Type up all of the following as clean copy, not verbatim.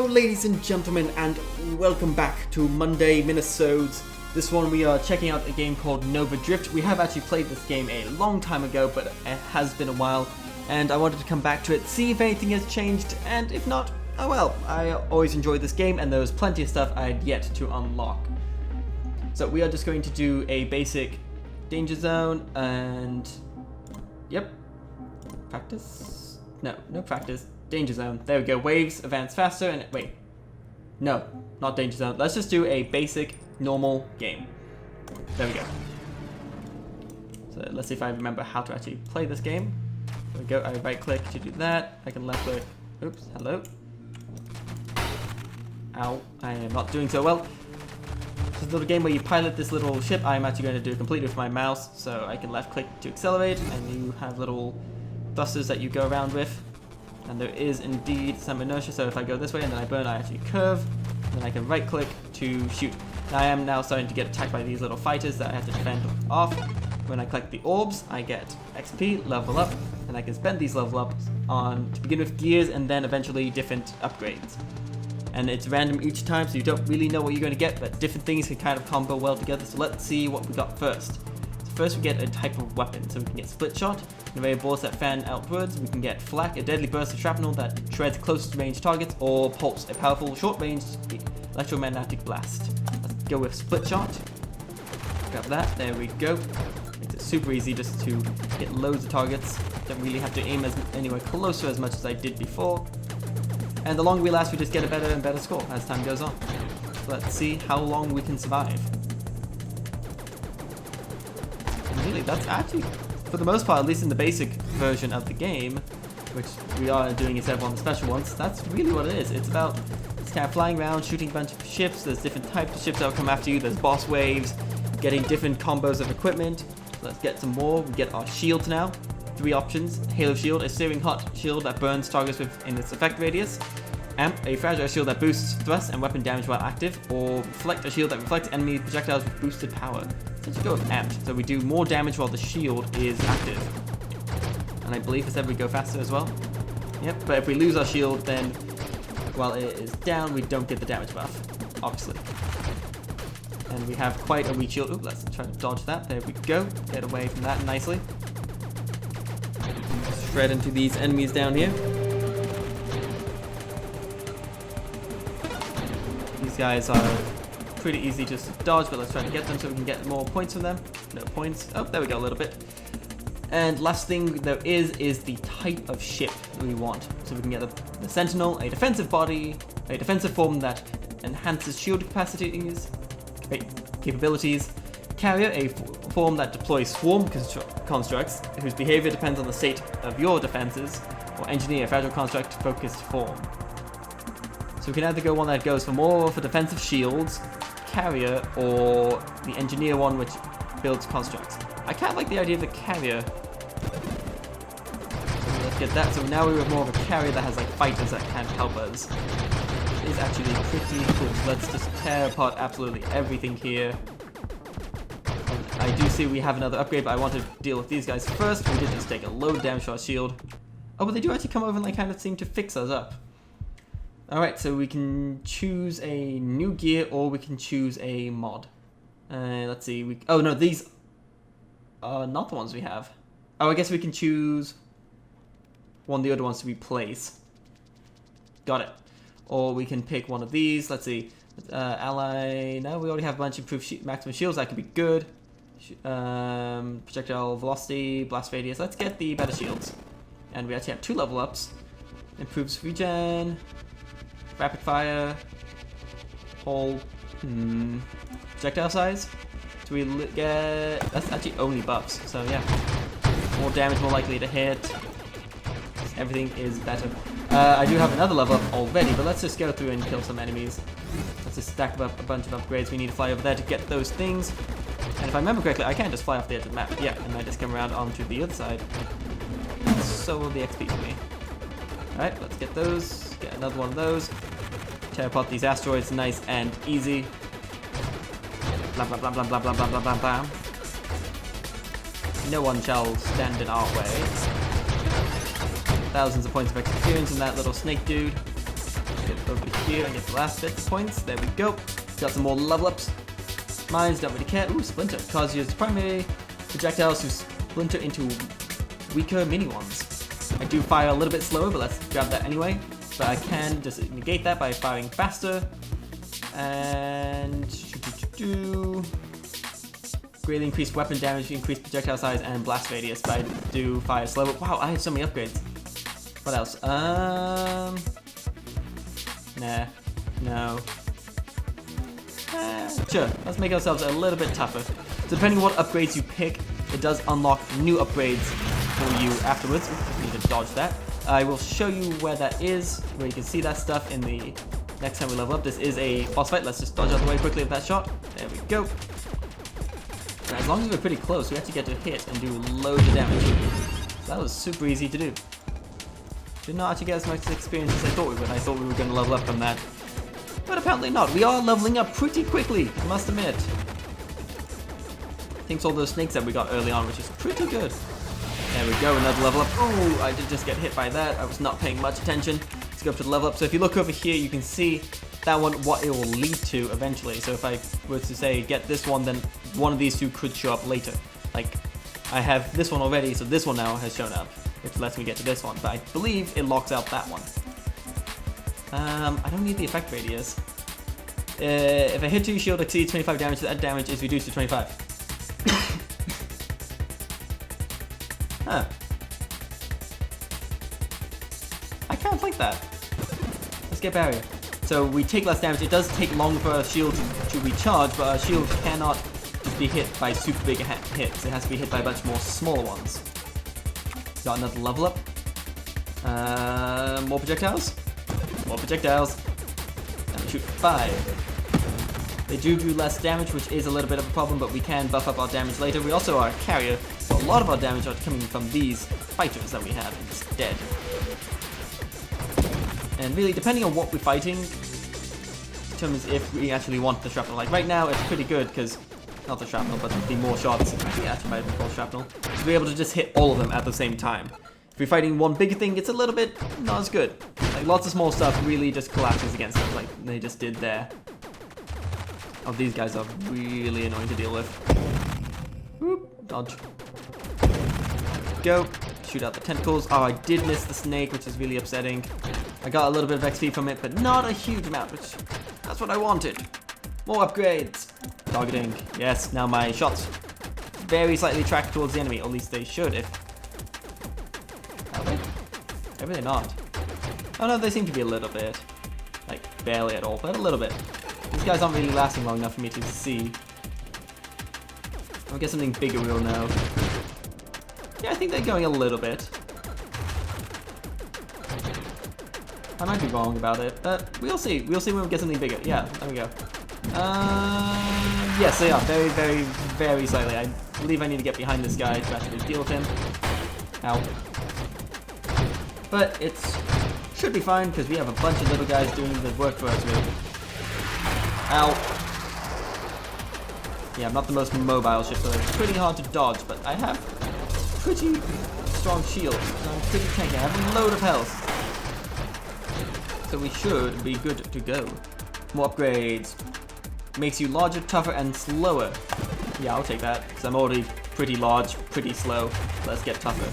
Hello ladies and gentlemen, and welcome back to Monday Minisodes. This one we are checking out a game called Nova Drift. We have actually played this game a long time ago, but it has been a while, and I wanted to come back to it, see if anything has changed, and if not, oh well. I always enjoyed this game, and there was plenty of stuff I had yet to unlock. So we are just going to do a basic danger zone, and yep, practice? No practice. Danger zone. There we go. Waves advance faster and wait. No, not danger zone. Let's just do a basic, normal game. There we go. So let's see if I remember how to actually play this game. There we go. I right click to do that. I can left click. Oops. Hello. Ow. I am not doing so well. This is a little game where you pilot this little ship. I'm actually going to do it completely with my mouse. So I can left click to accelerate, and you have little thrusters that you go around with. And there is indeed some inertia, so if I go this way and then I burn, I actually curve. Then I can right click to shoot. Now I am now starting to get attacked by these little fighters that I have to defend off. When I collect the orbs, I get XP, level up, and I can spend these level ups on, to begin with, gears and then eventually different upgrades. And it's random each time, so you don't really know what you're going to get, but different things can kind of combo well together, so let's see what we got first. First we get a type of weapon, so we can get split shot, an array of bullets that fan outwards. We can get flak, a deadly burst of shrapnel that shreds closest range targets, or pulse, a powerful short range electromagnetic blast. Let's go with split shot. Grab that, there we go. Makes it super easy just to hit loads of targets. Don't really have to aim anywhere closer as much as I did before. And the longer we last, we just get a better and better score as time goes on. So let's see how long we can survive. Really, that's actually, for the most part, at least in the basic version of the game, which we are doing instead of on the special ones, that's really what it is. It's about just kind of flying around, shooting a bunch of ships. There's different types of ships that will come after you. There's boss waves, getting different combos of equipment. Let's get some more. We get our shields now. 3 options. Halo shield, a searing hot shield that burns targets within its effect radius. Amp, a fragile shield that boosts thrust and weapon damage while active. Or reflect, a shield that reflects enemy projectiles with boosted power. Let's go with amped, so we do more damage while the shield is active. And I believe it said we go faster as well. Yep, but if we lose our shield, then while it is down, we don't get the damage buff, obviously. And we have quite a weak shield. Ooh, let's try to dodge that. There we go. Get away from that nicely. Shred into these enemies down here. These guys are pretty easy just to dodge, but let's try to get them so we can get more points from them. No points. Oh, there we go, a little bit. And last thing there is the type of ship we want. So we can get the Sentinel, a defensive body, a defensive form that enhances shield capabilities, carrier, a form that deploys swarm constructs, whose behavior depends on the state of your defenses, or engineer, a fragile construct focused form. So we can either go one that goes for more for defensive shields, carrier, or the engineer one which builds constructs. I kind of like the idea of the carrier. So let's get that. So now we have more of a carrier that has like fighters that can help us. It is actually pretty cool. So let's just tear apart absolutely everything here. And I do see we have another upgrade, but I want to deal with these guys first. We did just take a load of damage to our shield. Oh, but they do actually come over and like kind of seem to fix us up. Alright, so we can choose a new gear or we can choose a mod. Let's see. Oh no, these are not the ones we have. Oh, I guess we can choose one of the other ones to replace. Got it. Or we can pick one of these. Let's see. Ally. No, we already have a bunch of improved maximum shields. That could be good. Projectile velocity, blast radius. Let's get the better shields. And we actually have 2 level ups. Improves regen. Rapid fire, hold, projectile size. Do we get? That's actually only buffs. So yeah, more damage, more likely to hit. Everything is better. I do have another level up already, but let's just go through and kill some enemies. Let's just stack up a bunch of upgrades. We need to fly over there to get those things. And if I remember correctly, I can't just fly off the edge of the map. Yeah, and I just come around onto the other side. So will the XP for me. Alright, let's get those. Get another one of those. Tear apart these asteroids nice and easy. Blah blah blah blah blah blah blah blah blah blah. No one shall stand in our way. Thousands of points of experience in that little snake dude. Get over here and get the last bits of points. There we go. Got some more level ups. Mines don't really care. Ooh, Splinter. Causes primary projectiles to splinter into weaker mini ones. I do fire a little bit slower, but let's grab that anyway. But I can just negate that by firing faster. And greatly increased weapon damage, increased projectile size, and blast radius. But I do fire slower. Wow, I have so many upgrades. What else? Nah. No. Sure, let's make ourselves a little bit tougher. So depending on what upgrades you pick, it does unlock new upgrades for you afterwards. Oops, need to dodge that. I will show you where that is, where you can see that stuff in the next time we level up. This is a boss fight. Let's just dodge out the way quickly with that shot. There we go. Now, as long as we're pretty close, we actually get to hit and do loads of damage. So that was super easy to do. Did not actually get as much experience as I thought we would. I thought we were going to level up from that. But apparently not. We are leveling up pretty quickly, I must admit. Thanks all those snakes that we got early on, which is pretty good. There we go, another level up. Oh, I did just get hit by that. I was not paying much attention. Let's go up to the level up. So if you look over here, you can see that one, what it will lead to eventually. So if I were to say get this one, then one of these two could show up later. Like, I have this one already, so this one now has shown up, which lets me get to this one. But I believe it locks out that one. I don't need the effect radius. If a hit to your shield exceeds 25 damage, that damage is reduced to 25. Huh. I kind of like that. Let's get barrier. So we take less damage. It does take longer for our shield to recharge, but our shield cannot just be hit by super big hits. It has to be hit by a bunch more smaller ones. Got another level up. More projectiles. More projectiles. And we shoot 5. They do less damage, which is a little bit of a problem, but we can buff up our damage later. We also are a carrier, so a lot of our damage are coming from these fighters that we have instead. And really, depending on what we're fighting, determines if we actually want the shrapnel. Like right now, it's pretty good because, not the shrapnel, but the more shots, yeah, actually might be called shrapnel, to be able to just hit all of them at the same time. If you're fighting one bigger thing, it's a little bit not as good. Like lots of small stuff really just collapses against them, like they just did there. Oh, these guys are really annoying to deal with. Whoop, dodge. Go. Shoot out the tentacles. Oh, I did miss the snake, which is really upsetting. I got a little bit of XP from it, but not a huge amount, which that's what I wanted. More upgrades. Targeting. Yes, now my shots very slightly track towards the enemy, or at least they should if... Are they? Maybe they're not. Oh no, they seem to be a little bit. Like, barely at all, but a little bit. These guys aren't really lasting long enough for me to see. I'll get something bigger we'll know. Yeah, I think they're going a little bit. I might be wrong about it, but we'll see. We'll see when we get something bigger. Yeah, there we go. Yes, they are. Very, very, very slightly. I believe I need to get behind this guy to actually deal with him. Ow. But it should be fine, because we have a bunch of little guys doing the work for us, really. Ow. Yeah, I'm not the most mobile ship, so it's pretty hard to dodge, but I have pretty strong shields, and I'm pretty tanky. I have a load of health. So we should be good to go. More upgrades. Makes you larger, tougher, and slower. Yeah, I'll take that, because I'm already pretty large, pretty slow. Let's get tougher.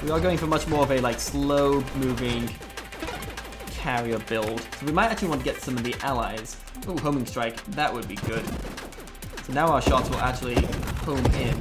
We are going for much more of a, like, slow-moving carrier build. So we might actually want to get some of the allies. Ooh, homing strike. That would be good. So now our shots will actually home in.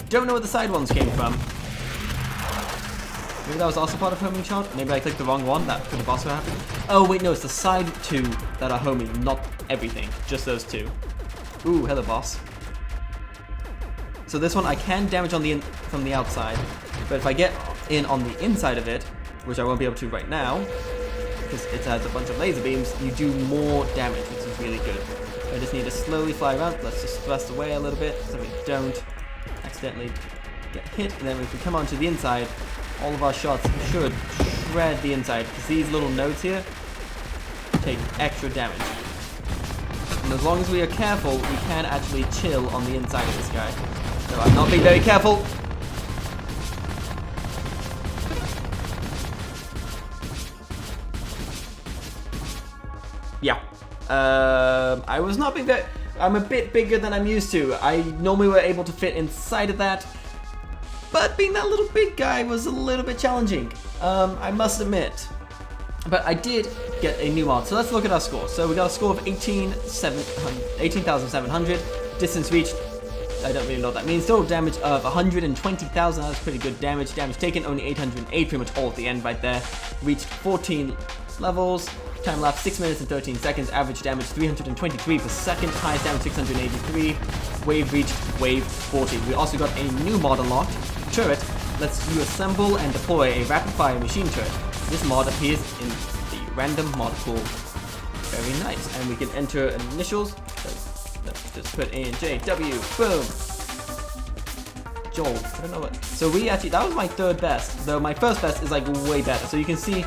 Don't know where the side ones came from. Maybe that was also part of homing shot? Maybe I clicked the wrong one? That could have also happened. Oh wait, no, it's the side two that are homing, not everything. Just those two. Ooh, hello boss. So this one I can damage on from the outside, but if I get in on the inside of it, which I won't be able to right now, because it has a bunch of laser beams, you do more damage, which is really good. I just need to slowly fly around. Let's just thrust away a little bit so we don't accidentally get hit, and then if we come onto the inside, all of our shots should shred the inside, because these little nodes here take extra damage. And as long as we are careful, we can actually chill on the inside of this guy. So I'm not being very careful. I was not being very... I'm a bit bigger than I'm used to. I normally were able to fit inside of that, but being that little big guy was a little bit challenging, I must admit. But I did get a new mod, so let's look at our score. So we got a score of 18,700, distance reached, I don't really know what that means, total damage of 120,000, that's pretty good damage. Damage taken, only 808, pretty much all at the end right there. Reached 14 levels, time lapse 6 minutes and 13 seconds, average damage 323 per second, highest damage 683, wave reached wave 40. We also got a new mod unlocked, turret, lets you assemble and deploy a rapid fire machine turret. This mod appears in the random mod pool. Very nice, and we can enter initials, so let's just put in JW, boom! Joel, I don't know what, so we actually, that was my third best, though my first best is like way better, so you can see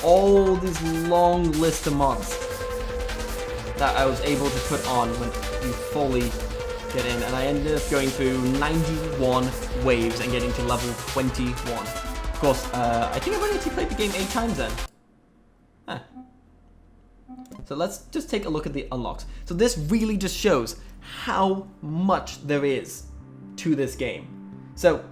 all this long list of mods that I was able to put on when you fully get in, and I ended up going through 91 waves and getting to level 21. Of course, I think I've only actually played the game 8 times then. Huh. So let's just take a look at the unlocks. So this really just shows how much there is to this game. So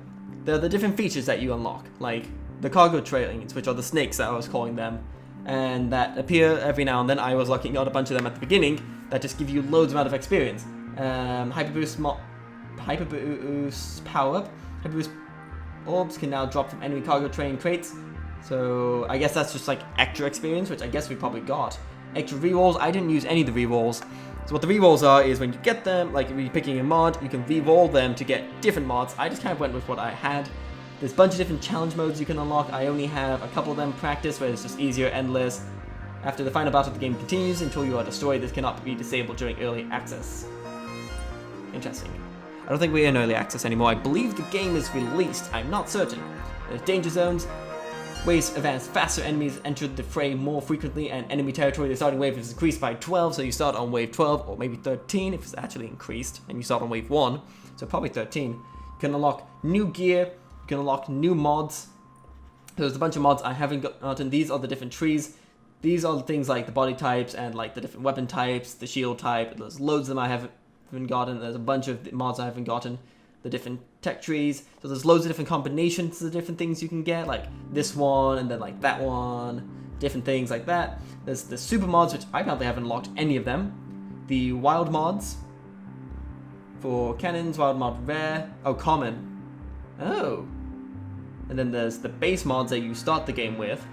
there are the different features that you unlock, like the cargo trains, which are the snakes that I was calling them, and that appear every now and then. I was locking out a bunch of them at the beginning that just give you loads amount of experience. Hyper boost power up. Hyper boost orbs can now drop from enemy cargo train crates. So I guess that's just like extra experience, which I guess we probably got. Extra rerolls. I didn't use any of the rerolls. So what the rerolls are is when you get them, like if you're picking a mod, you can reroll them to get different mods. I just kind of went with what I had. There's a bunch of different challenge modes you can unlock. I only have a couple of them practice, where it's just easier, endless. After the final battle, the game continues until you are destroyed. This cannot be disabled during early access. Interesting. I don't think we're in early access anymore. I believe the game is released. I'm not certain. There's danger zones. Waves advance faster, enemies enter the fray more frequently, and enemy territory, the starting wave is increased by 12, so you start on wave 12, or maybe 13 if it's actually increased, and you start on wave 1, so probably 13. You can unlock new gear, you can unlock new mods. There's a bunch of mods I haven't gotten. These are the different trees. These are the things like the body types and like the different weapon types, the shield type. There's loads of them I haven't gotten. There's a bunch of mods I haven't gotten. The different tech trees. So there's loads of different combinations of different things you can get, like this one and then like that one, different things like that. There's the super mods, which I apparently haven't unlocked any of them. The wild mods for cannons, wild mod rare, oh common, oh. And then there's the base mods that you start the game with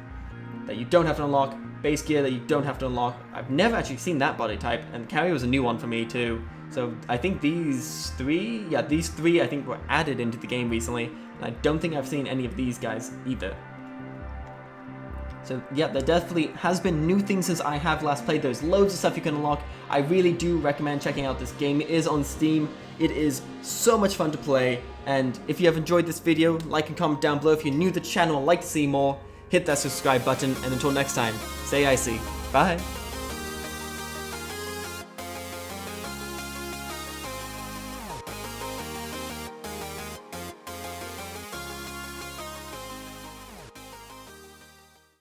that you don't have to unlock, base gear that you don't have to unlock. I've never actually seen that body type, and carry was a new one for me too. So I think these three I think were added into the game recently, and I don't think I've seen any of these guys either. So yeah, there definitely has been new things since I have last played. There's loads of stuff you can unlock. I really do recommend checking out this game. It is on Steam. It is so much fun to play, and if you have enjoyed this video, like and comment down below. If you're new to the channel and like to see more, hit that subscribe button, and until next time, stay icy. Bye!